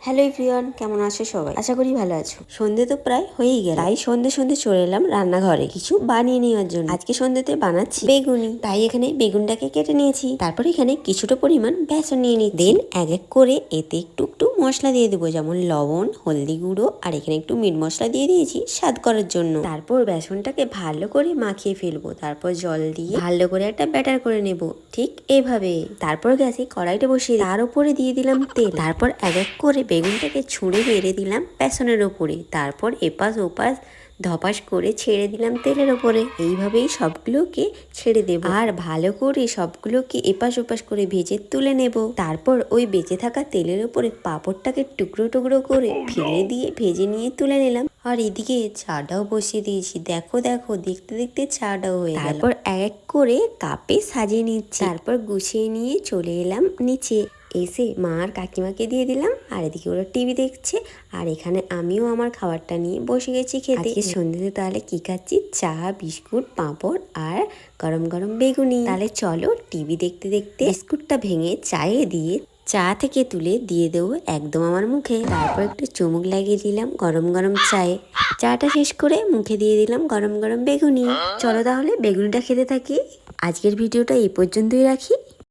Hello everyone, কেমন আছো সবাই? আশা করি ভালো আছো। সন্ধে তো প্রায় হয়েই গেল, তাই সন্ধে সন্ধে চলে এলাম রান্নাঘরে কিছু বানিয়ে নেওয়ার জন্য। আজকে সন্ধ্যেতে বানাচ্ছি বেগুনি, তাই এখানে বেগুনটাকে কেটে নিয়েছি। তারপর এখানে কিছুটা পরিমাণ বেসন নিয়ে নিচ্ছি। দেন এক এক করে এতে একটু একটু মশলা দিয়ে দেবো, যেমন লবণ, হলদি গুঁড়ো, আর এখানে একটু মিট মশলা দিয়ে দিয়েছি স্বাদ করার জন্য। তারপর বেসনটাকে ভালো করে মাখিয়ে ফেলবো, তারপর জল দিয়ে ভালো করে একটা ব্যাটার করে নেব, ঠিক এভাবে। তারপর গ্যাসে কড়াইটা বসিয়ে তার উপরে দিয়ে দিলাম তেল। তারপর এক এক করে বেগুনটাকে ছুঁড়ে মেরে দিলাম বেসনের ওপরে। তারপর এপাশ ওপাশ ধপাস করে ছেড়ে দিলাম তেলের ওপরে। এইভাবেই সবগুলোকে ছেড়ে দেব আর ভালো করে সবগুলোকে এপাশ ওপাশ করে ভেজে তুলে নেব। তারপর ওই বেঁচে থাকা তেলের ওপরে পাঁপড়টাকে টুকরো টুকরো করে ফেলে দিয়ে ভেজে নিয়ে তুলে নিলাম। আর এদিকে চাটাও বসিয়ে দিয়েছি। দেখো দেখো, দেখতে দেখতে চাটাও হয়ে গেল। তারপর এক এক করে কাপে সাজিয়ে নিচ্ছি। তারপর গুছিয়ে নিয়ে চলে এলাম নিচে। এসে মা আর কাকিমাকে দিয়ে দিলাম, আর এদিকে ওরা টিভি দেখছে, আর এখানে আমিও আমার খাবারটা নিয়ে বসে গেছি খেতে। আজকে সন্ধ্যেতে তাহলে কি খাচ্ছি? চা, বিস্কুট, পাঁপড় আর গরম গরম বেগুনি। তাহলে চলো টিভি দেখতে দেখতে বিস্কুটটা ভেঙে চায়ে দিয়ে চা থেকে তুলে দিয়ে দেবো একদম আমার মুখে। তারপর একটু চুমুক লাগিয়ে দিলাম গরম গরম চায়ে। চাটা শেষ করে মুখে দিয়ে দিলাম গরম গরম বেগুনি। চলো তাহলে বেগুনিটা খেতে থাকি। আজকের ভিডিওটা এই পর্যন্তই রাখি।